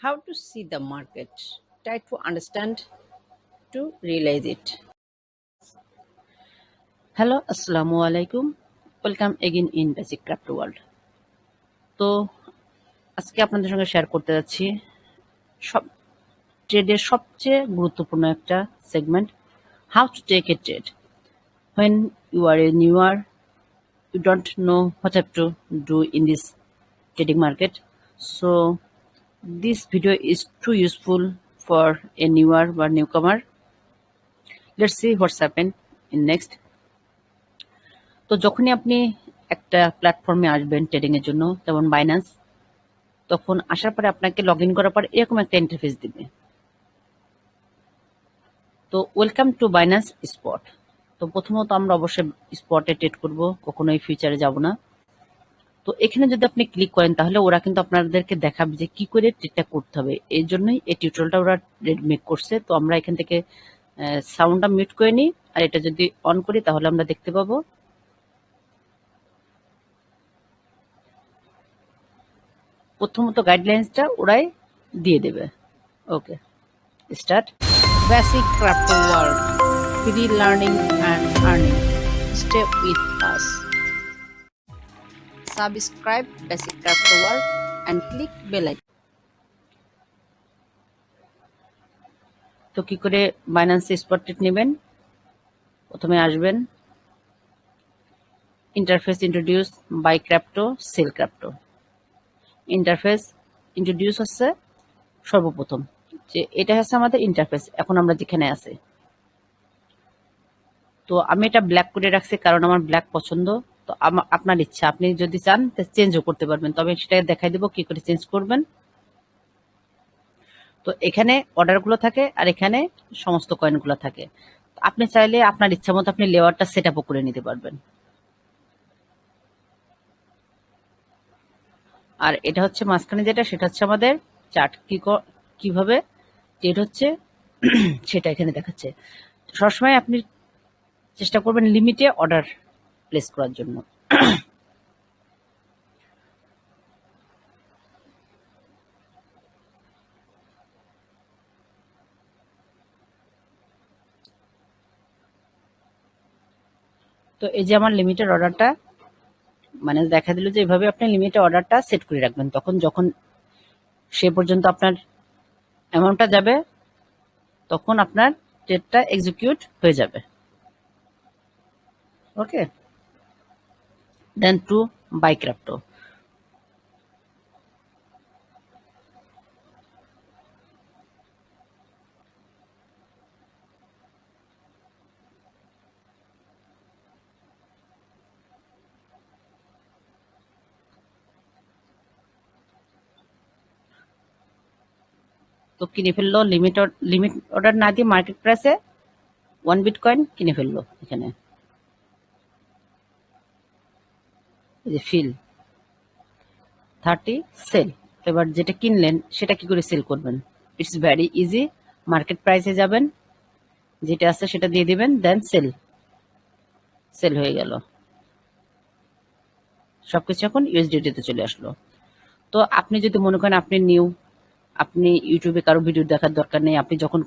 how to see the market, try to understand, to realize it. Hello, Assalamu alaikum. Welcome again in Basic Crypto World. তো আজকে আপনাদের সঙ্গে share করতে যাচ্ছি সব ট্রেডের সবচেয়ে গুরুত্বপূর্ণ একটা segment, how to take a trade when you are a newer, you don't know what have to do in this trading market. So this video is too useful for a newer or newcomer. Let's see what's happened in next. তো যখনই আপনি একটা প্ল্যাটফর্মে আসবেন trading এর জন্য, যেমন Binance, তখন আসার পরে আপনাকে লগ ইন করার পর এরকম একটা ইন্টারফেস দিবে। তো ওয়েলকাম টু বাইন্যান্স স্পট। তো প্রথমত আমরা অবশ্যই স্পটে ট্রেড করব, কখনোই ফিউচারে যাব না। তো এখানে যদি আপনি ক্লিক করেন তাহলে ওরা কিন্তু আপনাদেরকে দেখাবে যে কি করে ট্রেডটা করতে হবে। এই জন্যই এই টিউটোরিয়ালটা ওরা মেক করছে। তো আমরা এখান থেকে সাউন্ডটা মিউট করে নিই, আর এটা যদি অন করি তাহলে আমরা দেখতে পাবো প্রথমত গাইডলাইন্সটা ওরাই দিয়ে দেবে। Okay, start. Basic crypto world, free learning and earning, stay with us. Subscribe basic crypto world and click bell icon. তো কি করে বাইন্যান্স স্পট ট্রেড নেবেন? প্রথমে আসবেন interface introduce buy crypto, sell crypto. Interface introduce হচ্ছে সর্বপ্রথম, যে এটা হচ্ছে আমাদের ইন্টারফেস এখন আমরা যেখানে আছি। তো আমি এটা ব্ল্যাক করে রাখছি কারণ আমার ব্ল্যাক পছন্দ। তো আপনার ইচ্ছা, আপনি যদি চান চেঞ্জও করতে পারবেন, তবে সেটা দেখাই দেবো কি করে চেঞ্জ করবেন। তো এখানে অর্ডারগুলো থাকে আর এখানে সমস্ত কয়েনগুলো থাকে। আপনি চাইলে আপনার ইচ্ছা মতো আপনি লেয়ারটা সেট আপও করে নিতে পারবেন। আর এটা হচ্ছে মাঝখানে যেটা, সেটা হচ্ছে আমাদের চার্ট, কিভাবে ট্রেড হচ্ছে সেটা এখানে দেখাচ্ছে। সবসময় আপনি চেষ্টা করবেন লিমিটে অর্ডার প্লেস করার জন্য। তো এই যে আমার লিমিটেড অর্ডারটা মানে দেখা দিল যে এভাবে আপনি লিমিটেড অর্ডারটা সেট করে রাখবেন, তখন যখন সে পর্যন্ত আপনার অ্যামাউন্টটা যাবে তখন আপনার ট্রেডটা এক্সিকিউট হয়ে যাবে। ওকে, দেন টু বাই ক্রিপ্টো। তো কিনে ফেললো লিমিট অর্ডার না দিয়ে মার্কেট প্রাইসে 1 বিটকয়েন কিনে ফেললো। এখানে এই যে ফিল 30 সেল। এবার যেটা কিনলেন সেটা কি করে সেল করবেন? It's very easy. মার্কেট প্রাইসে যাবেন, যেটা আছে সেটা দিয়ে দিবেন, দেন সেল হয়ে গেল। সবকিছু এখন ইউএসডিটি তে চলে আসলো। তো আপনি যদি মনে করেন আপনি নিউ, আপনি ইউটিউবে কারো ভিডিও দেখার দরকার নেই, আপনি যখন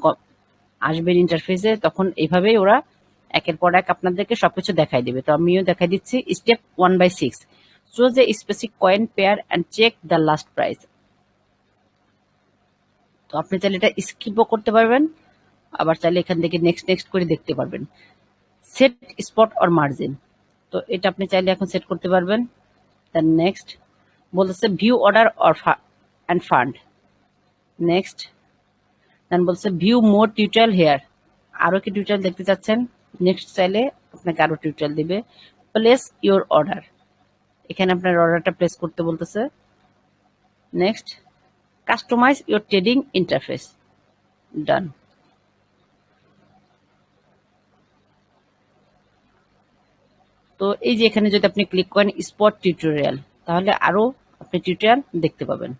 আসবেন ইন্টারফেসে তখন এইভাবেই ওরা একের পর এক আপনাদেরকে সবকিছু দেখাই দিবে। তো আমিও দেখাই দিচ্ছি। Step 1/6, choose a specific coin pair and check the last price. তো আপনি চাইলে এটা স্কিপও করতে পারবেন, আবার চাইলে এখান থেকে নেক্সট করে দেখতে পারবেন। সেট স্পট অর মার্জিন, তো এটা আপনি চাইলে এখন সেট করতে পারবেন। দেন নেক্সট বলতেছে view order or and fund. Next then বলছে ভিউ মোর টিউটোরিয়াল হেয়ার, আরো কি টিউটোরিয়াল দেখতে চাচ্ছেন? নেক্সট চাইলে আপনাকে আরো টিউটোরিয়াল দিবে। প্লেস ইওর অর্ডার, এখানে আপনার অর্ডারটা প্লেস করতে বলতেছে। Next customise your trading interface, done. তো এই যে এখানে যদি আপনি ক্লিক করেন স্পট টিউটোরিয়াল, তাহলে আরো আপনি টিউটোরিয়াল দেখতে পাবেন।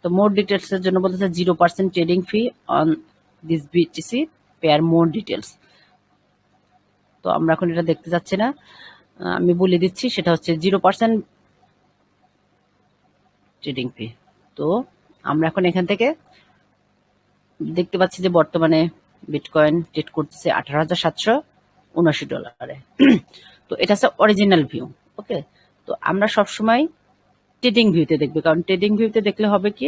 তো মোর ডিটেলস এর জন্য বলতেছে 0% trading fee on this BTC, pair more details. তো আমরা এখন এটা দেখতে যাচ্ছি না, আমি বলে দিচ্ছি। সেটা হচ্ছে 0% ট্রেডিং ফি। তো আমরা এখন এখান থেকে দেখতে পাচ্ছি যে বর্তমানে বিটকয়েন ট্রেড করতেছে $18,779। তো এটা হচ্ছে অরিজিনাল ভিউ। ওকে, তো আমরা সবসময় ট্রেডিং ভিউতে দেখবো, কারণ ট্রেডিং ভিউতে দেখলে হবে কি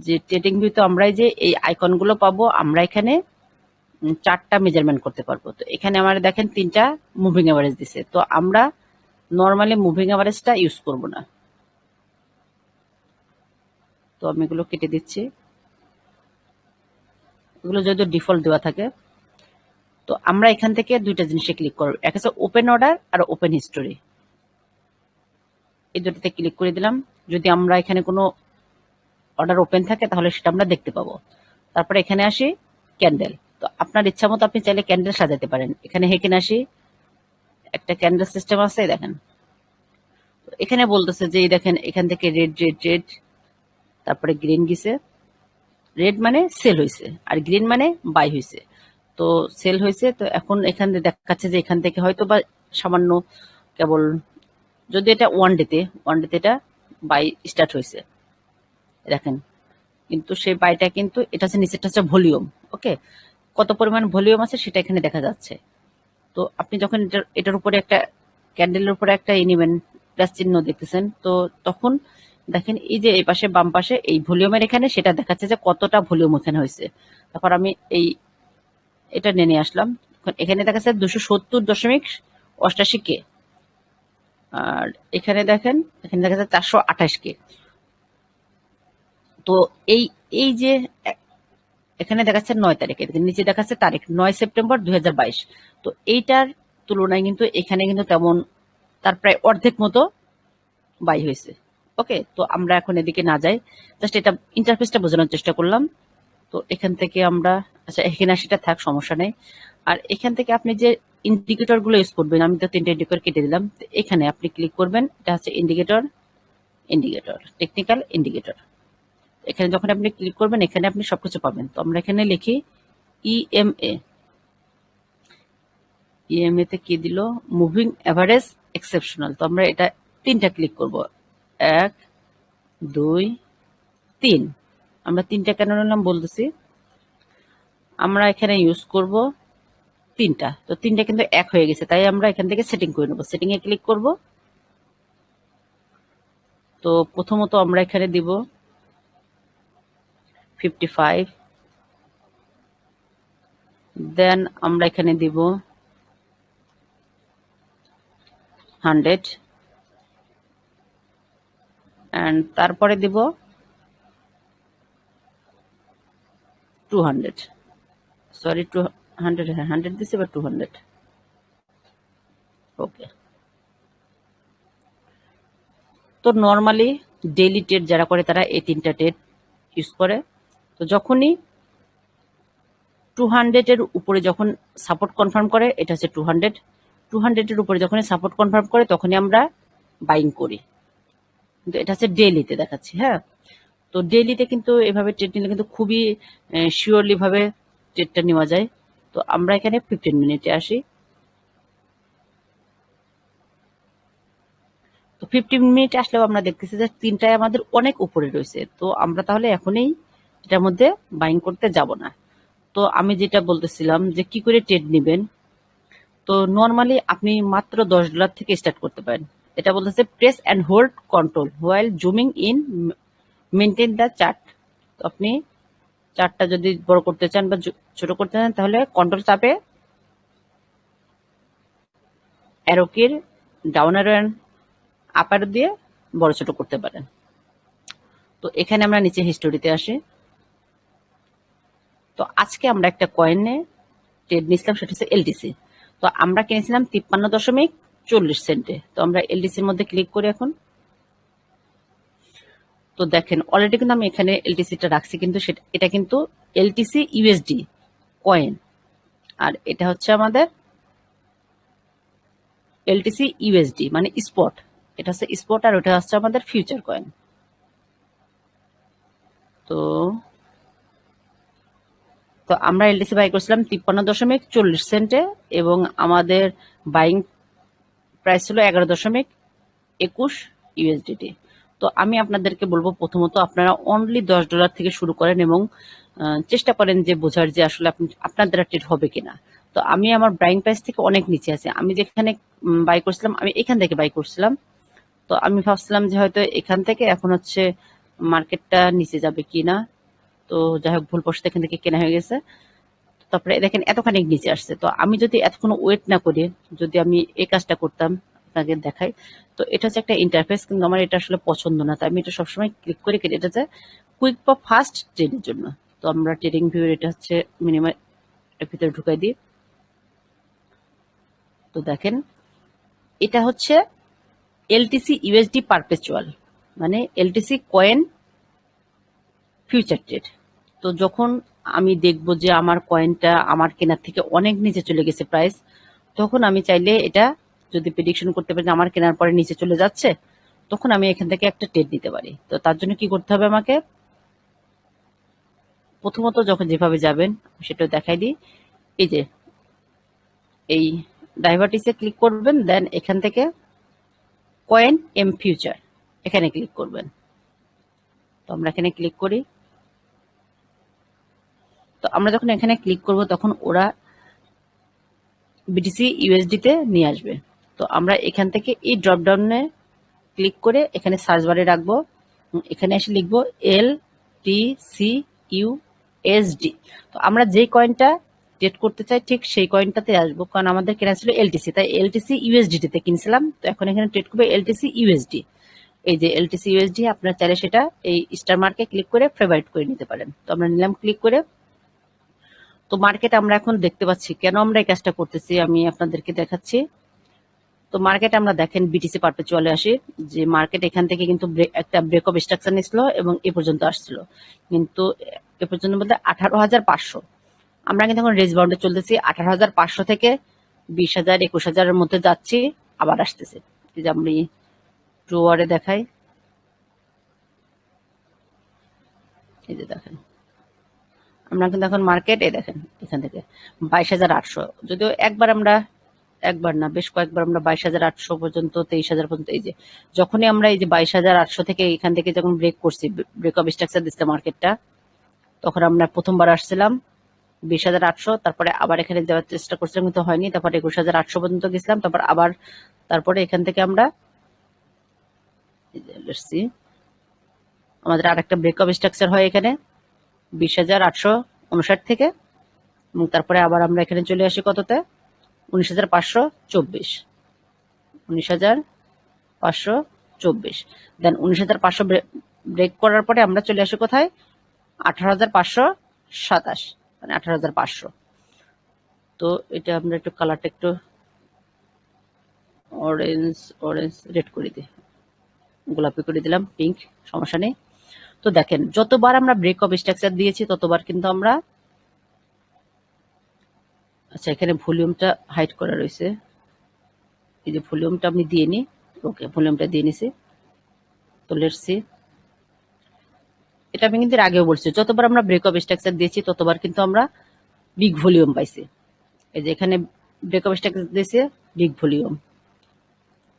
যে ট্রেডিং ভিউতে আমরা যে এই আইকনগুলো পাবো, আমরা এখানে চারটা মেজারমেন্ট করতে পারবো। তো এখানে আমার দেখেন 3টা মুভিং এভারেজ দিছে, তো আমরা নর্মালি মুভিং এভারেজটা ইউজ করব না। তো আমি এগুলো কেটে দিচ্ছি, এগুলো যদি ডিফল্ট দেওয়া থাকে। তো আমরা এখান থেকে দুইটা জিনিসে ক্লিক করব, এক হচ্ছে ওপেন অর্ডার আর ওপেন হিস্টোরি। এই দুটোতে ক্লিক করে দিলাম। যদি আমরা এখানে কোনো অর্ডার ওপেন থাকে তাহলে সেটা আমরা দেখতে পাবো। তারপরে এখানে আসি ক্যান্ডেল। তো আপনার ইচ্ছা মতো আপনি চাইলে ক্যান্ডেল সাজাতে পারেন। এখানে এখানে আসি, একটা ক্যান্ডেল সিস্টেম আছে দেখেন। এখানে বলতেছে যে দেখেন এখান থেকে রেড রেড রেড, তারপরে গ্রিন গেছে। রেড মানে সেল হয়েছে আর গ্রিন মানে বাই হয়েছে। তো সেল হয়েছে, তো এখন এখান থেকে দেখাচ্ছে যে এখান থেকে হয়তো বা সামান্য কেবল, যদি এটা ওয়ান ডেতে এটা বাই স্টার্ট হয়েছে দেখেন, কিন্তু সেই বাইটা কিন্তু এটা হচ্ছে নিচেরটা হচ্ছে ভলিউম। ওকে, কত পরিমাণ ভলিউম আছে সেটা এখানে দেখা যাচ্ছে। তো আপনি যখন এটার উপরে একটা ক্যান্ডেলের উপরে একটা নেবেন, প্লাস চিহ্ন দেখতেছেন, তো তখন দেখেন এই যে এই পাশে বাম পাশে এই ভলিউমের এখানে সেটা দেখাচ্ছে যে কতটা ভলিউম এখানে হয়েছে। তারপর আমি এটা নিয়ে আসলাম, এখানে দেখাচ্ছে 270.88 কে, আর এখানে দেখেন এখানে দেখা যাচ্ছে 428 কে। তো এই এই যে এখানে দেখাচ্ছে 9 তারিখে, নিচে দেখাচ্ছে তারিখ 9 সেপ্টেম্বর 2022। তো এইটার তুলনায় কিন্তু এখানে কিন্তু তেমন তার প্রায় অর্ধেক মতো বাই হয়েছে। ওকে, তো আমরা এখন এদিকে না যাই, জাস্ট এটা ইন্টারফেসটা বোঝানোর চেষ্টা করলাম। তো এখান থেকে আমরা, আচ্ছা এখানে সেটা থাক, সমস্যা নেই। আর এখান থেকে আপনি যে ইন্ডিকেটর গুলো ইউজ করবেন, আমি তো 3টা ইন্ডিকেটর কেটে দিলাম। এখানে আপনি ক্লিক করবেন, এটা হচ্ছে ইন্ডিকেটর, টেকনিক্যাল ইন্ডিকেটর। এখানে যখন আপনি ক্লিক করবেন এখানে আপনি সবকিছু পাবেন। তো আমরা এখানে লিখি ইএমএ তে কি দিল, মুভিং এভারেজ এক্সেপশনাল। তো আমরা এটা 3টা ক্লিক করব, 1 2 3। আমরা 3টা কেন নিলাম বলতেছি, আমরা এখানে ইউজ করব 3টা। তো 3টা কিন্তু 1 হয়ে গেছে, তাই আমরা এখান থেকে সেটিং করে নেব। সেটিং এ ক্লিক করব। তো প্রথমত আমরা এখানে দিব 55, দেন আমরা এখানে দিব 100, এন্ড তারপরে দিব 200, সরি 200, হ্যাঁ 100 দিছি বা 200। ওকে, তো নর্মালি ডেইলি ট্রেড যারা করে তারা এই 3টা ট্রেড ইউজ করে। তো যখনই 200 এর উপরে যখন সাপোর্ট কনফার্ম করে, এটা হচ্ছে 200 এর উপরে যখনই সাপোর্ট কনফার্ম করে তখনই আমরা বাইং করি। কিন্তু এটা হচ্ছে ডেইলিতে দেখাচ্ছি। হ্যাঁ, তো ডেইলিতে কিন্তু এভাবে ট্রেড নিলে কিন্তু খুবই শিওরলি ভাবে ট্রেডটা নেওয়া যায়। তো আমরা এখানে 15 মিনিটে আসি। তো 15 মিনিটে আসলেও আমরা দেখতেছি যে 3টায় আমাদের অনেক উপরে রয়েছে। তো আমরা তাহলে এখনই এটার মধ্যে বাইং করতে যাব না। তো আমি যেটা বলতেছিলাম যে কি করে ট্রেড নেবেন, তো নর্মালি আপনি মাত্র $10 থেকে স্টার্ট করতে পারেন। এটা বলতেছে press and hold control while zooming in, maintain the chart. তো আপনি চার্টটা যদি বড় করতে চান বা ছোট করতে চান তাহলে কন্ট্রোল চাপে অ্যারো কির down arrow and up arrow দিয়ে বড় ছোট করতে পারেন। তো এখানে আমরা নিচে হিস্টোরিতে আসি। তো আজকে আমরা একটা কয়েনে ট্রেড নিয়েছিলাম, সেটা হচ্ছে এলটিসি। তো আমরা কিনেছিলাম 53.40 সেন্টে। তো আমরা এলটিসির মধ্যে ক্লিক করি এখন। তো দেখেন অলরেডি কিন্তু আমি এখানে এলটিসিটা রাখছি, কিন্তু এটা কিন্তু এলটিসি ইউএসডি কয়েন, আর এটা হচ্ছে আমাদের এলটিসি ইউএসডি মানে স্পট। এটা হচ্ছে স্পট আর ওটা হচ্ছে আমাদের ফিউচার কয়েন। তো তো আমরা এলটিসি বাই করছিলাম 53.40 সেন্টে এবং আমাদের বাইং প্রাইস ছিল 11.21 ইউএসডিটি। তো আমি আপনাদেরকে বলবো প্রথমত আপনারা অনলি $10 থেকে শুরু করেন এবং চেষ্টা করেন যে বোঝার যে আসলে আপনার দ্বারা ট্রেড হবে কিনা। তো আমি আমার বাইং প্রাইস থেকে অনেক নিচে আছে, আমি যেখানে বাই করছিলাম আমি এখান থেকে বাই করছিলাম। তো আমি ভাবছিলাম যে হয়তো এখান থেকে এখন হচ্ছে মার্কেটটা নিচে যাবে কিনা। তো যাই হোক ভুলবশত এখান থেকে কেনা হয়ে গেছে। তারপরে দেখেন এতখানি নিচে আসছে। তো আমি যদি এতক্ষণ ওয়েট না করি, যদি আমি এই কাজটা করতাম, আপনাকে দেখাই। তো এটা হচ্ছে একটা ইন্টারফেস, কিন্তু আমার এটা আসলে পছন্দ না। তাই আমি এটা সবসময় ক্লিক করে কেটে, এটা হচ্ছে কুইক বা ফাস্ট ট্রেডের জন্য। তো আমরা ট্রেডিং ভিউ এটা হচ্ছে মিনিমাম এর ভিতরে ঢুকাই দিই। তো দেখেন এটা হচ্ছে এলটিসি ইউএসডি পারপেচুয়াল, মানে এলটিসি কয়েন ফিউচার ট্রেড। তো যখন আমি দেখব যে আমার কয়েনটা আমার কেনার থেকে অনেক নিচে চলে গেছে প্রাইস, তখন আমি চাইলে এটা যদি প্রেডিকশন করতে পারি যে আমার কেনার পরে নিচে চলে যাচ্ছে, তখন আমি এখান থেকে একটা ট্রেড নিতে পারি। তো তার জন্য কি করতে হবে আমাকে, প্রথমত যখন যেভাবে যাবেন সেটা দেখাই দিই। এই যে এই ডাইভার্টিসে ক্লিক করবেন, দেন এখান থেকে কয়েন এম ফিউচার এখানে ক্লিক করবেন। তো আমরা এখানে ক্লিক করি। তো আমরা যখন এখানে ক্লিক করব তখন ওরা বিটিসি ইউএসডি তে নিয়ে আসবে। তো আমরা এখান থেকে এই ড্রপ ডাউনে ক্লিক করে এখানে সার্চ বারে রাখবো, এখানে এসে লিখবো LTC/USD। তো আমরা যে কয়েনটা ট্রেড করতে চাই ঠিক সেই কয়েনটাতে আসবো, কারণ আমাদের কেনা ছিল এলটিসি, তাই এলটিসি ইউএসডি তে কিনছিলাম। তো এখন এখানে ট্রেড করবে এলটিসি ইউএসডি। এই যে এলটিসি ইউএসডি, আপনার চাইলে সেটা এই স্টার মার্কে ক্লিক করে ফেভারিট করে নিতে পারেন। তো আমরা নিলাম ক্লিক করে। তো মার্কেট আমরা এখন দেখতে পাচ্ছি, কেন আমরা এই কাজটা করতেছি আমি আপনাদেরকে দেখাচ্ছি। তো মার্কেট আমরা দেখেন বিটিসি পারপেচুয়ালে আসি, যে মার্কেট এখান থেকে কিন্তু একটা ব্রেক অফ স্ট্রাকচার নিছিল এবং এ পর্যন্ত আসছিল, কিন্তু এ পর্যন্ত বলতে 18,500। আমরা কিন্তু এখন রেঞ্জ বাউন্ডে চলতেছি 18,500 থেকে 20,000 21,000-এর মধ্যে যাচ্ছি, আবার আসতেছে। এই যে আমি ট্রু ওয়ারে দেখাই, এই যে দেখেন আমরা কিন্তু এখন মার্কেট এই দেখেন এখান থেকে 22,800, যদিও একবার না বেশ কয়েকবার আমরা 22,800 পর্যন্ত 23,000 পর্যন্ত, এই যে যখনই আমরা এই যে 22,800 থেকে এখান থেকে যখন ব্রেক করছি, ব্রেক অফ স্ট্রাকচার দিচ্ছে মার্কেটটা, তখন আমরা প্রথমবার আসছিলাম 20,800, তারপরে আবার এখানে যাওয়ার চেষ্টা করছিলাম কিন্তু হয়নি, তারপরে 21,800 পর্যন্ত গেছিলাম, তারপরে এখান থেকে আমরা আমাদের আর একটা ব্রেক অফ স্ট্রাকচার হয় এখানে 20,859 থেকে, এবং তারপরে আবার আমরা এখানে চলে আসি কততে, 19,524, 19,524, দেন 19,500 ব্রেক করার পরে আমরা চলে আসি কোথায়, 18,527, মানে 18,500। তো এটা আমরা একটু কালারটা একটু অরেঞ্জ রেড করে দিই, গোলাপি করে দিলাম, পিঙ্ক, সমস্যা নেই। তো দেখেন যতবার আমরা ব্রেক অফ স্ট্রাকচার দিয়েছি ততবার কিন্তু আমরা, আচ্ছা এখানে ভলিউমটা হাইড করা রয়েছে, এই যে ভলিউমটা আমি দিয়ে নিই, ওকে ভলিউমটা দিয়ে নিছি। তো লেটস সি, এটা আমি কিন্তু এর আগেও বলছি, যতবার আমরা ব্রেক অফ স্ট্রাকচার দিয়েছি ততবার কিন্তু আমরা বিগ ভলিউম পাইছি। এই যে এখানে ব্রেক অফ স্ট্রাকচার দিয়েছে, বিগ ভলিউম।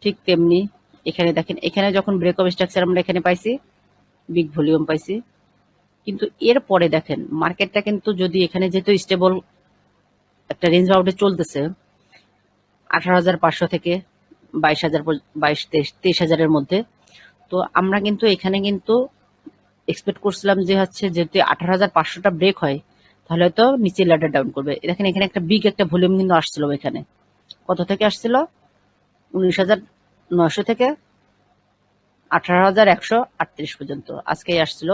ঠিক তেমনি এখানে দেখেন, এখানে যখন ব্রেক অফ স্ট্রাকচার আমরা এখানে পাইছি, বিগ ভলিউম পাইছি। কিন্তু এরপরে দেখেন মার্কেটটা কিন্তু যদি এখানে যেহেতু স্টেবল একটা রেঞ্জ বাউন্ডে চলতেছে 18,500 থেকে 22,000, 23,000-এর মধ্যে, তো আমরা কিন্তু এখানে কিন্তু এক্সপেক্ট করছিলাম যে হচ্ছে যদি 18,500টা ব্রেক হয় তাহলে হয়তো নিচে ল্যাডার ডাউন করবে। দেখেন এখানে একটা বিগ একটা ভলিউম কিন্তু আসছিল, এখানে কত থেকে আসছিল, 19,900 থেকে 18,138 পর্যন্ত আজকেই আসছিল।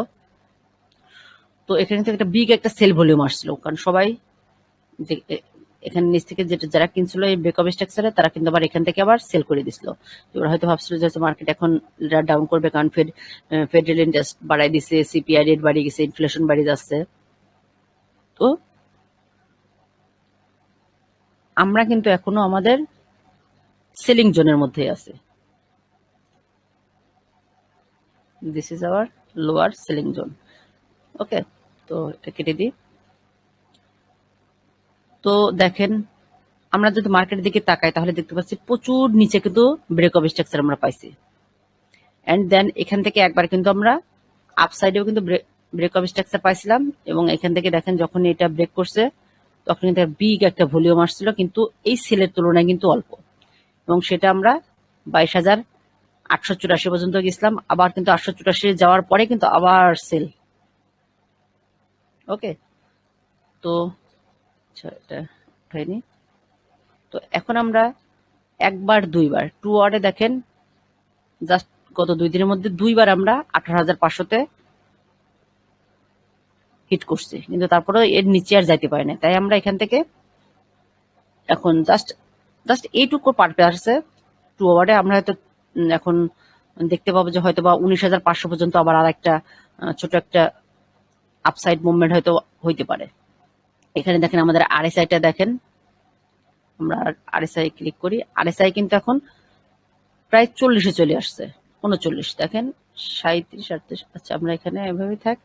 তো এখানে থেকে একটা বিগ একটা সেল ভলিউম আসছিল, কারণ সবাই এখানে নিচ থেকে যেটা যারা কিনছিল এই ব্রেক অফ স্ট্রাকচারে, তারা কিন্তু আবার এখান থেকে আবার সেল করে দিছিল। ওরা হয়তো ভাবছিল যে মার্কেট এখন ডাউন করবে, কারণ ফেডারেল ইন্টারেস্ট বাড়াই দিছে, সিপিআই রেট বাড়িয়ে গেছে, ইনফ্লেশন বাড়িয়ে যাচ্ছে। তো আমরা কিন্তু এখনো আমাদের সেলিং জোনের মধ্যে আছে, this is our lower selling zone. Okay, তো এটা কেটে দিই। তো দেখেন আমরা যদি মার্কেটের দিকে তাকাই তাহলে দেখতে পাচ্ছি প্রচুর নিচে কিন্তু ব্রেক অফ স্ট্রাকচার আমরা পাইছি। অ্যান্ড দেন এখান থেকে একবার কিন্তু আমরা আপসাইডেও কিন্তু ব্রেক অফ স্ট্রাকচার পাইছিলাম, এবং এখান থেকে দেখেন যখন এটা ব্রেক করছে তখন কিন্তু বিগ একটা ভলিউম আসছিল, কিন্তু এই সেলের তুলনায় কিন্তু অল্প, এবং সেটা আমরা 22,884 পর্যন্ত গেছিলাম। আবার কিন্তু 884 যাওয়ার পরে কিন্তু আবার সেল। ওকে, তো আচ্ছা এটা হয়নি। তো এখন আমরা একবার দুইবার 2 আওয়ারে দেখেন জাস্ট গত 2 দিনের মধ্যে দুইবার আমরা 18,500-তে হিট করছি, কিন্তু তারপরে এর নিচে আর যাইতে পারি না। তাই আমরা এখান থেকে এখন জাস্ট জাস্ট এইটুকু পারপাসে 2 আওয়ারে আমরা হয়তো এখন দেখতে পাবো যে হয়তো বা 19,500 পর্যন্ত আবার আর একটা ছোট একটা আপসাইড মুভমেন্ট হয়তো হইতে পারে। এখানে দেখেন আমাদের আরএসআইটা দেখেন, আমরা আরএসআই ক্লিক করি, আরএসআই কিন্তু এখন প্রায় 40-এ চলে আসছে, 39 দেখেন, 37, 38। আচ্ছা আমরা এখানে এভাবেই থাক।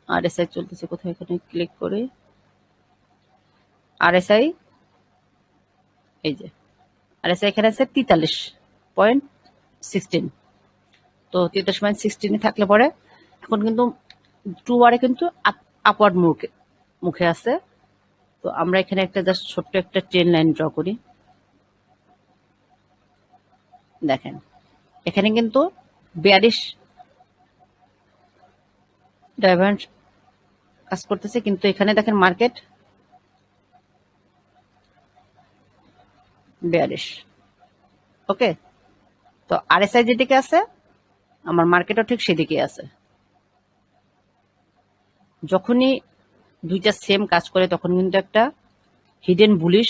আরএসআই চলতেছে কোথায়, এখানে ক্লিক করি, আরএসআই এই যে আরএসআই এখানে আছে 43.16। তো 43.16 থাকলে পরে এখন কিন্তু 2 আওয়ারে কিন্তু আপওয়ার্ড মুখে আছে। তো আমরা এখানে একটা জাস্ট ছোট্ট একটা ট্রেন লাইন ড্র করি, দেখেন এখানে কিন্তু বেয়ারিশ ডাইভার্জ কাজ করতেছে, কিন্তু এখানে দেখেন মার্কেট বেয়ারিশ। ওকে, তো আরএসআই যেদিকে আছে আমার মার্কেটও ঠিক সেদিকে আছে। যখনই দুইটা সেম কাজ করে তখন কিন্তু একটা হিডেন বুলিশ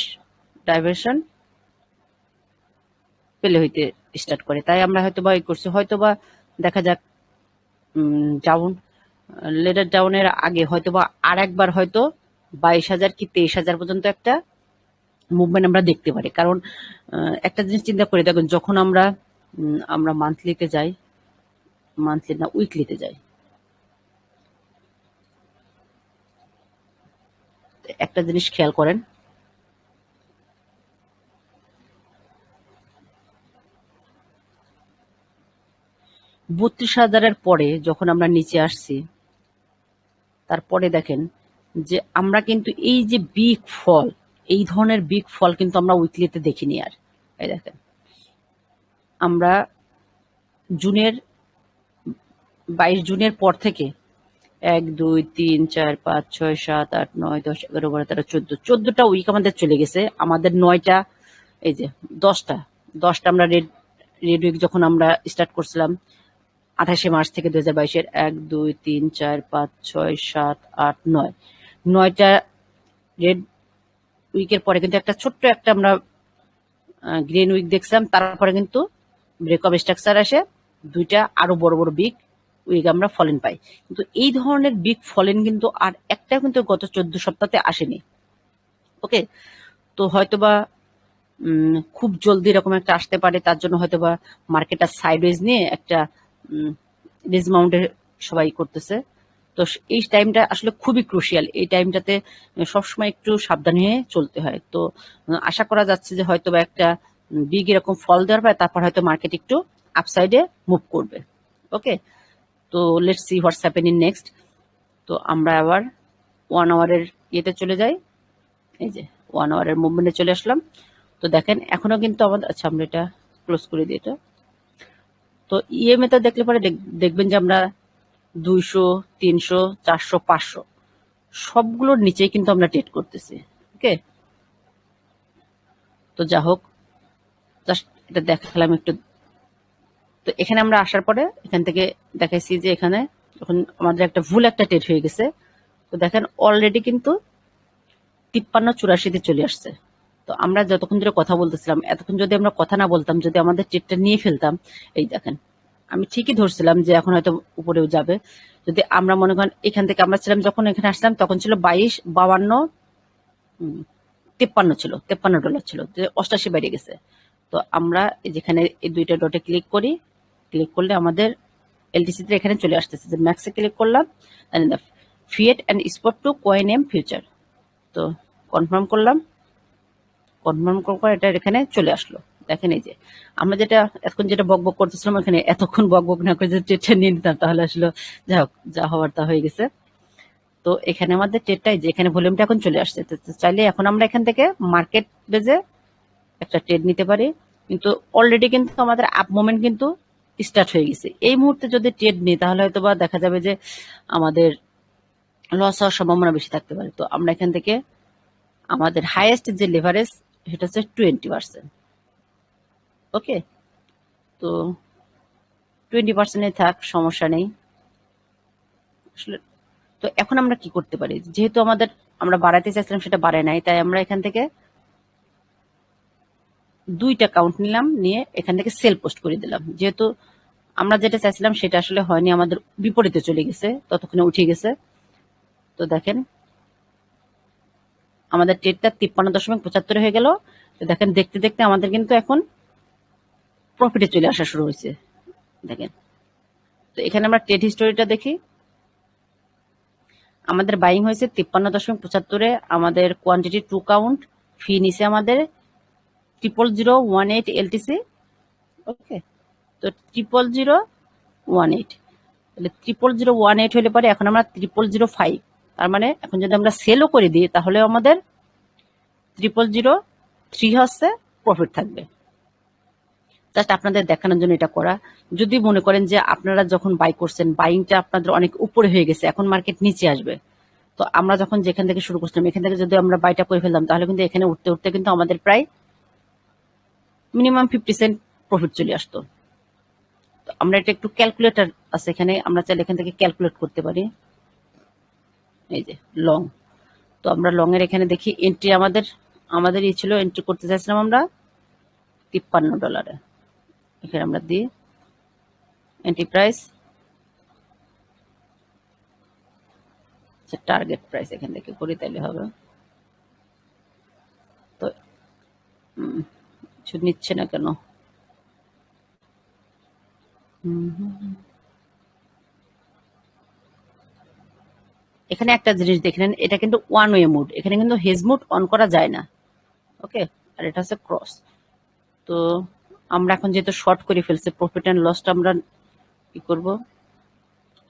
ডাইভার্সন পেলে হইতে স্টার্ট করে। তাই আমরা হয়তো বা করছি, হয়তো বা দেখা যাক ডাউন লেটার ডাউনের আগে হয়তো বা আর একবার হয়তো 22,000 কি 23,000 পর্যন্ত একটা মুভমেন্ট আমরা দেখতে পারি। কারণ একটা জিনিস চিন্তা করে দেখুন, যখন আমরা মান্থলিতে যাই, মান্থলি না উইকলিতে যাই, একটা জিনিস খেয়াল করেন, $32,000-এর পরে যখন আমরা নিচে আসছি, তারপরে দেখেন যে আমরা কিন্তু এই যে বিগ ফল, এই ধরনের বিগ ফল কিন্তু আমরা উইকলিতে দেখিনি আর। এই দেখেন আমরা জুনের 22 জুনের পর থেকে 1 2 3 4 5 6 7 8 9 10 11 12 13 14টা উইক আমাদের চলে গেছে। আমাদের 9টা এই যে 10টা আমরা রেড উইক যখন আমরা স্টার্ট করছিলাম 28শে মার্চ থেকে 2022-এর 1 2 3 4 5 6 7 8 9 9টা রেড উইকের পরে কিন্তু একটা ছোট্ট একটা আমরা গ্রিন উইক দেখছিলাম। তারপরে কিন্তু ব্রেক অফ স্ট্রাকচার আসে, দুইটা আরো বড় বড় বিগ উইক আমরা ফলেন পাই। কিন্তু এই ধরনের বিগ ফলেন কিন্তু আর একটা কিন্তু গত 14 সপ্তাহে আসেনি। ওকে, তো হয়তোবা খুব জলদি এরকম একটা আসতে পারে, তার জন্য হয়তোবা মার্কেটটা সাইডওয়েজ নিয়ে একটা ডিসমাউন্টে সবাই করতেছে। তো এই টাইমটা আসলে খুবই ক্রুশিয়াল, এই টাইমটাতে সবসময় একটু সাবধান হয়ে চলতে হয়। তো আশা করা যাচ্ছে যে হয়তো বা একটা বিগ এরকম ফল দেওয়ার পরে তারপর হয়তো মার্কেট একটু আপসাইডে মুভ করবে। ওকে, তো let's see what's happening next. তো আমরা আবার 1 আওয়ারের ইয়েতে চলে যাই, এই যে 1 আওয়ারের মুভমেন্টে চলে আসলাম। তো দেখেন এখনো কিন্তু আমাদের, আচ্ছা আমরা এটা ক্লোজ করে দিই এটা। তো ইএমএ তে দেখলে পরে দেখবেন যে আমরা 200 300 400 500 সবগুলোর নিচেই কিন্তু আমরা ট্রেড করতেছি। ওকে, তো যা হোক জাস্ট এটা দেখালাম একটু। তো এখানে আমরা আসার পরে এখান থেকে দেখাইছি যে এখানে যখন আমাদের একটা ভুল একটা ট্রেড হয়ে গেছে, তো দেখেন অলরেডি কিন্তু 53-84-তে চলে আসছে। তো আমরা যতক্ষণ ধরে কথা বলতেছিলাম, এতক্ষণ যদি আমরা কথা না বলতাম, যদি আমাদের ট্রেডটা নিয়ে ফেলতাম, এই দেখেন আমি ঠিকই ধরছিলাম যে এখন হয়তো উপরেও যাবে। যদি আমরা মনে করেন এখান থেকে আমরা ছিলাম যখন এখানে আসলাম তখন ছিল 22 52 53 ছিল, $53 ছিল, যে 88 বেড়ে গেছে। তো আমরা যেখানে এই দুইটা ডটে ক্লিক করি, ক্লিক করলে আমাদের এলটিসি তে এখানে চলে আসতেছে, যে ম্যাক্সে ক্লিক করলাম, fiat and spot to coin M future. তো কনফার্ম করলাম, কনফার্ম করার পর এটা এখানে চলে আসলো। দেখেন এই যে আমরা যেটা এখন যেটা বকবক করতেছিলাম, এখানে এতক্ষণ বকবক না করে যদি ট্রেডটা নিয়ে নিতাম তাহলে আসলে যাই হোক, যা হওয়ার তা হয়ে গেছে। তো এখানে আমাদের ট্রেডটাই যে এখানে ভলিউমটা এখন চলে আসছে, তো চাইলে এখন আমরা এখান থেকে মার্কেট বেজে একটা ট্রেড নিতে পারি। কিন্তু অলরেডি কিন্তু আমাদের আপ মোমেন্ট কিন্তু স্টার্ট হয়ে গেছে। এই মুহূর্তে যদি ট্রেড নিই তাহলে হয়তো বা দেখা যাবে যে আমাদের লস হওয়ার সম্ভাবনা বেশি থাকতে পারে। তো আমরা এখান থেকে আমাদের হাইয়েস্ট যে লেভারেজ সেটা হচ্ছে 20%। ওকে, তো 20% থাক, সমস্যা নেই আসলে। তো এখন আমরা কি করতে পারি, যেহেতু আমরা বাড়াতে চাইছিলাম সেটা বাড়ায় নাই, তাই আমরা এখান থেকে 2টা কাউন্ট নিলাম, নিয়ে এখান থেকে সেল পোস্ট করে দিলাম। যেহেতু আমরা যেটা চাইছিলাম সেটা আসলে হয়নি, আমাদের বিপরীতে চলে গেছে, ততক্ষণে উঠে গেছে। তো দেখেন আমাদের ট্রেডটা 53.75 হয়ে গেল। তো দেখেন দেখতে দেখতে আমাদের কিন্তু এখন প্রফিটে চলে আসা শুরু হয়েছে। দেখেন, তো এখানে আমরা ট্রেড হিস্টোরিটা দেখি। আমাদের বাইং হয়েছে 53.75-এ, আমাদের কোয়ান্টিটি 2 কাউন্ট, ফি নিছে আমাদের 00018 এলটিসি। ওকে, তো 00018, তাহলে 00018 হলে পরে এখন আমরা 0005, তার মানে এখন যদি আমরা সেলও করে দিই তাহলে আমাদের 00003 হচ্ছে প্রফিট থাকবে। জাস্ট আপনাদের দেখানোর জন্য এটা করা। যদি মনে করেন যে আপনারা যখন বাই করছেন বাইংটা আপনাদের অনেক উপরে হয়ে গেছে, এখন মার্কেট নিচে আসবে, তো আমরা যখন যেখান থেকে শুরু করছিলাম এখান থেকে যদি আমরা বাইটা করে ফেললাম তাহলে কিন্তু এখানে উঠতে উঠতে কিন্তু আমাদের প্রায় মিনিমাম 50 সেন্ট প্রফিট চলে আসতো। তো আমরা এটা একটু ক্যালকুলেটর আছে এখানে, আমরা চাইলে এখান থেকে ক্যালকুলেট করতে পারি। এই যে লং, তো আমরা লং এর এখানে দেখি এন্ট্রি আমাদের আমাদের ই ছিল, এন্ট্রি করতে চাইছিলাম আমরা $53। এখানে আমরা দিই এন্ট্রি প্রাইস, টার্গেট প্রাইস এখান থেকে করি তাইলে হবে। তো কিছু নিচ্ছে না কেন? এখানে একটা জিনিস দেখে নেন, এটা কিন্তু ওয়ান ওয়ে মুড, এখানে কিন্তু হেজ মুড অন করা যায় না। ওকে, আর এটা হচ্ছে ক্রস। তো আমরা এখন যেহেতু শর্ট করে ফেলছি, প্রফিট অ্যান্ড লসটা আমরা কি করব,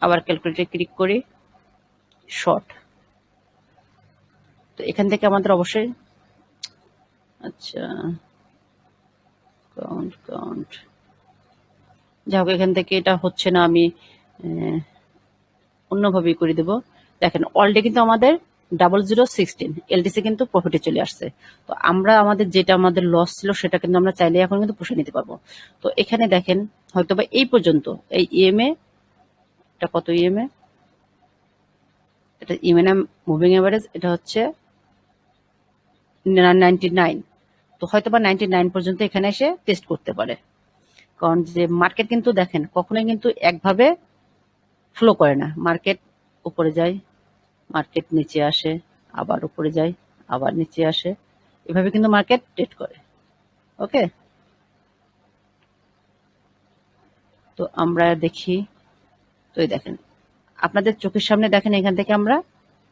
আবার ক্যালকুলেটরে ক্লিক করি, শর্ট। তো এখান থেকে আমাদের অবশ্যই, আচ্ছা কাউন্ট কাউন্ট, যাই হোক এখান থেকে এটা হচ্ছে না, আমি অন্যভাবেই করে দেব। দেখেন অলরেডি কিন্তু আমাদের 0016 এলটিসি কিন্তু প্রফিটে চলে আসছে। তো আমরা আমাদের যেটা আমাদের লস ছিল সেটা কিন্তু আমরা চাইলে এখন কিন্তু পুষে নিতে পারবো। তো এখানে দেখেন হয়তো বা এই পর্যন্ত এই ইএমএ, এটা কত ইএমএ, এটা ইএমএ না মুভিং এভারেজ, এটা হচ্ছে 99। তো হয়তো বা 99 পর্যন্ত এখানে এসে টেস্ট করতে পারে, কারণ যে মার্কেট কিন্তু দেখেন কখনোই কিন্তু একভাবে ফ্লো করে না। মার্কেট উপরে যায়, মার্কেট নিচে আসে, আবার উপরে যায়, আবার নিচে আসে, এভাবে কিন্তু মার্কেট ট্রেড করে। ওকে, তো আমরা দেখি। তো এই দেখেন আপনাদের চোখের সামনে দেখেন এখান থেকে আমরা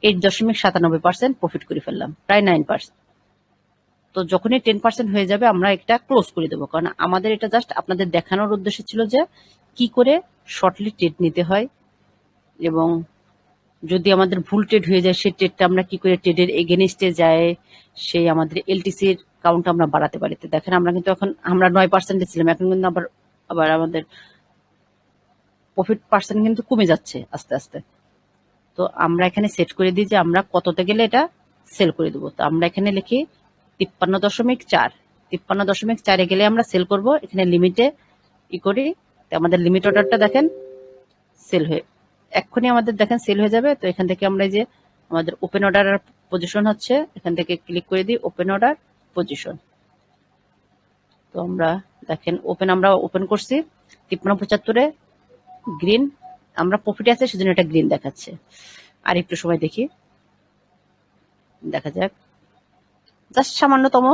8.97% প্রফিট করে ফেললাম, প্রায় 9%। তো যখনই 10% হয়ে যাবে আমরা একটা ক্লোজ করে দেবো, কারণ আমাদের এটা জাস্ট আপনাদের দেখানোর উদ্দেশ্য ছিল যে কি করে শর্টলি ট্রেড নিতে হয়, এবং যদি আমাদের ভুল ট্রেড হয়ে যায় সেই ট্রেডটা আমরা কি করে ট্রেডের এগেনস্টে যায়, সেই আমাদের এলটিসির কাউন্ট আমরা বাড়াতে পারি। তো দেখেন আমরা কিন্তু এখন আমরা 9% ছিলাম, এখন কিন্তু আবার আবার আমাদের প্রফিট পার্সেন্ট কিন্তু কমে যাচ্ছে আস্তে আস্তে। তো আমরা এখানে সেট করে দিই যে আমরা কততে গেলে এটা সেল করে দেবো। তো আমরা এখানে লিখি 53.4, 53.4-এ গেলে আমরা সেল করব। এখানে লিমিটে ই করি, তো আমাদের লিমিট অর্ডারটা দেখেন সেল হয়ে এক্ষুনি আমাদের দেখেন সেল হয়ে যাবে। তো এখান থেকে আমরা এই যে আমাদের ওপেন অর্ডার পজিশন হচ্ছে, এখান থেকে ক্লিক করে দিই ওপেন অর্ডার পজিশন। তো আমরা দেখেন আমরা ওপেন করছি 53.75-এ, গ্রিন, আমরা প্রফিটে আছে সেজন্য এটা গ্রিন দেখাচ্ছে। আর একটু সময় দেখি, দেখা যাক, জাস্ট সামান্যতম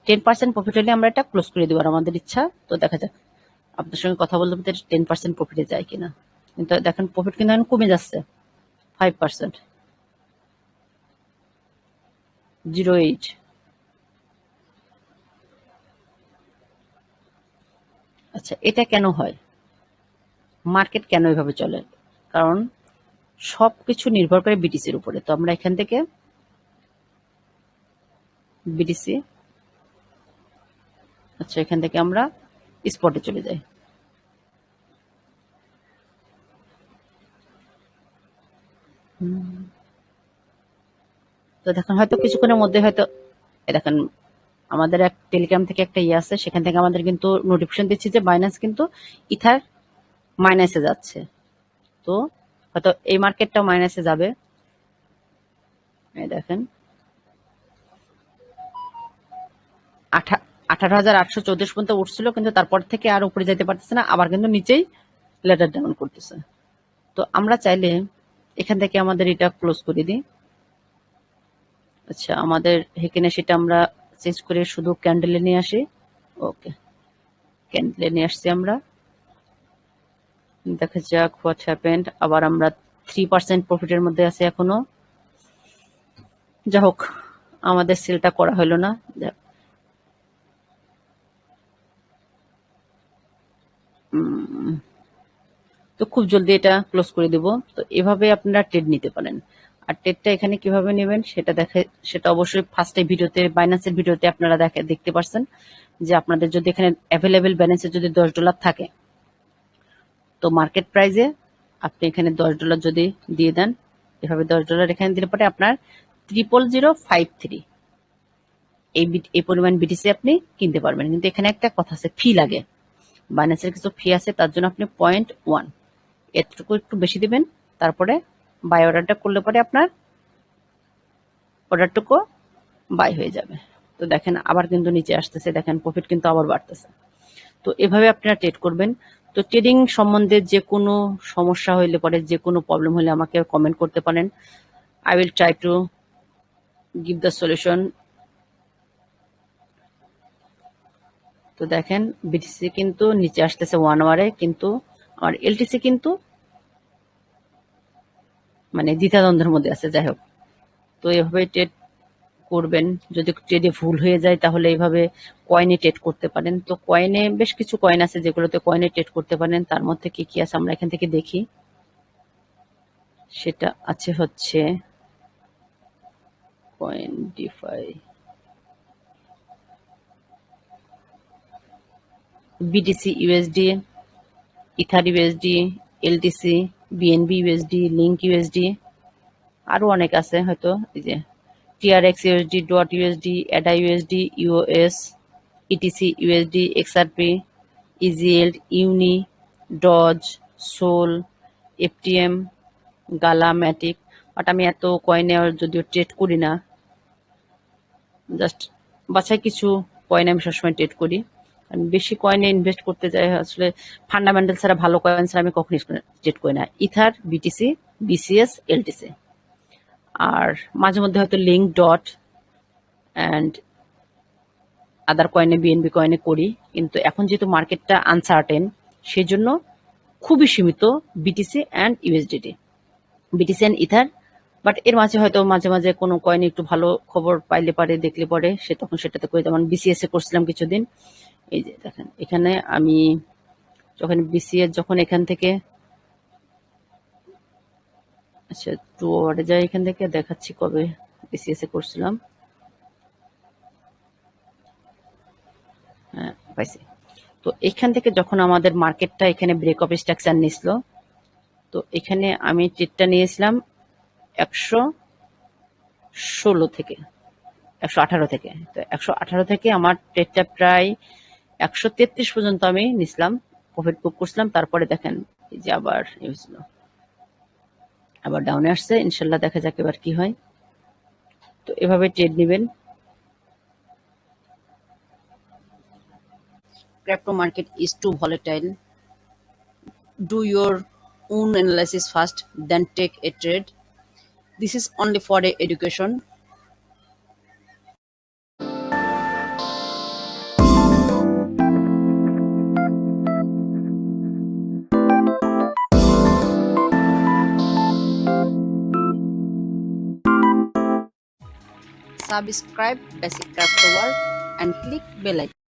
10% প্রফিট হলে আমরা এটা ক্লোজ করে দেবো, আর আমাদের ইচ্ছা। তো দেখা যাক, আপনার সঙ্গে কথা বলতে বলতে 10% প্রফিটে যায় কিনা। কিন্তু দেখেন প্রফিট কিন্তু এখন কমে যাচ্ছে, 5%, 08। আচ্ছা, এটা কেন হয়? মার্কেট কেন এভাবে চলে? কারণ সবকিছু নির্ভর করে বিটিসির উপরে। তো আমরা এখান থেকে বিটিসি, আচ্ছা এখান থেকে আমরা স্পটে চলে যাই। তো দেখেন হয়তো কিছুক্ষণের মধ্যে হয়তো দেখেন আমাদের এক টেলিগ্রাম থেকে একটা ইয়ে আছে, সেখান থেকে আমাদের কিন্তু নোটিফিকেশন দিচ্ছে যে বাইন্যান্স কিন্তু ইথার মাইনাসে যাচ্ছে। তো হয়তো এই মার্কেটটাও মাইনাসে যাবে। এই দেখেন 18,834 পর্যন্ত উঠছিল, কিন্তু তারপর থেকে আর উপরে যেতে পারতেছে না, আবার কিন্তু নিচেই লেটার ডাউন করতেছে। তো আমরা চাইলে এখান থেকে আমাদের এটা ক্লোজ করে দিই। আচ্ছা, আমাদের এখানে সেটা আমরা চেঞ্জ করে শুধু ক্যান্ডেলে নিয়ে আসি। ওকে, ক্যান্ডেলে নিয়ে আসছি আমরা। দেখা যাক হোয়াট হ্যাপেন্ড। আবার আমরা 3% প্রফিটের মধ্যে আছে এখনো। যা হোক, আমাদের সেলটা করা হলো না। তো খুব জলদি এটা ক্লোজ করে দিব। তো এভাবে আপনারা ট্রেড নিতে পারেন। আর ট্রেডটা এখানে কিভাবে নেবেন সেটা অবশ্যই ফার্স্টে ভিডিওতে, বাইন্যান্সের ভিডিওতে আপনারা দেখতে পারছেন যে আপনাদের যদি এখানে অ্যাভেলেবেল ব্যালেন্সে যদি $10 থাকে, তো মার্কেট প্রাইজে আপনি এখানে $10 যদি দিয়ে দেন, এভাবে $10 এখানে দিলে পরে আপনার 00053 এই পরিমাণ বিটিসি আপনি কিনতে পারবেন। কিন্তু এখানে একটা কথা আছে, ফি লাগে, বাইন্যান্সের কিছু ফি আছে, তার জন্য আপনি 0.1 এতটুকু একটু বেশি দিবেন। তারপরে বাই অর্ডারটা করলে পরে আপনার অর্ডারটুকু বাই হয়ে যাবে। তো দেখেন আবার কিন্তু নিচে আসতেছে, দেখেন প্রফিট কিন্তু আবার বাড়তেছে। তো এভাবে আপনারা ট্রেড করবেন। তো ট্রেডিং সম্বন্ধে যে কোনো সমস্যা হইলে পরে, যে কোনো প্রবলেম হলে আমাকে কমেন্ট করতে পারেন। I will try to give the solution. তো দেখেন বিটিসি কিন্তু নিচে আসতেছে 1 আওয়ারে, কিন্তু আমার এলটিসি কিন্তু মানে দ্বিধাদ্বন্দ্বের মধ্যে আছে। যাই হোক, তো এভাবে ট্রেড করবেন। যদি ট্রেডে ভুল হয়ে যায় তাহলে এইভাবে কয়েনে ট্রেড করতে পারেন। তো কয়েনে বেশ কিছু কয়েন আছে যেগুলোতে কয়েনে ট্রেড করতে পারেন। তার মধ্যে কি কি আছে আমরা এখান থেকে দেখি। সেটা আছে হচ্ছে coin DeFi, BTC USD, ether USD, LTC, BNB USD, link USD, আরো অনেক আছে হয়তো। এই যে TRX USD, dot USD, ADA USD, US, ETC USD, XRP, EGL, Uni, Doge, Sol, FTM, Gala, Matic. But আমি এত কয়েনে যদিও ট্রেড করি না, জাস্ট বাছাই কিছু কয়েন আমি সবসময় ট্রেড করি। আমি বেশি কয়েনে ইনভেস্ট করতে চাই আসলে, ফান্ডামেন্টাল ছাড়া, ভালো কয়েন ছাড়া আমি কখনোই ট্রেড করি না। ইথার, বিটিসি, বিসিএস, এলটিসি, আর মাঝে মধ্যে হয়তো লিঙ্ক, ডট অ্যান্ড আদার কয়েনে, বিএনবি কয়েনে করি। কিন্তু এখন যেহেতু মার্কেটটা আনসার্টেন, সেজন্য খুবই সীমিত BTC and USDT, BTC and ether. But এর মাঝে হয়তো মাঝে মাঝে কোনো কয়েনে একটু ভালো খবর পাইলে পারে, দেখলে পরে তখন সেটাতে করে। যেমন বিসিএস এ করছিলাম কিছুদিন। এই যে দেখেন এখানে আমি যখন বিসিএস, যখন এখান থেকে, আচ্ছা 2 আওয়ারে যাই, এখান থেকে দেখাচ্ছি কবে বিসিএস এ করছিলাম। হ্যাঁ পাইছি। তো এখান থেকে যখন আমাদের মার্কেটটা এখানে ব্রেক অফ স্ট্রাকচার নিছিল, তো এখানে আমি ট্রেডটা নিয়েছিলাম 116 থেকে, 118 থেকে। তো 118 থেকে আমার ট্রেডটা প্রায় 133 পর্যন্ত আমি নিছিলাম, প্রফিট বুক করছিলাম। তারপরে দেখেন এই যে আবার হয়েছিল, আবার ডাউনে আসছে। ইনশাল্লাহ দেখা যাক এবার কি হয়। তো এভাবে ট্রেড নেবেন। Crypto market is too volatile. Do your own analysis first, then take a trade. This is only for a education. Subscribe Basic Crypto World and click bell icon.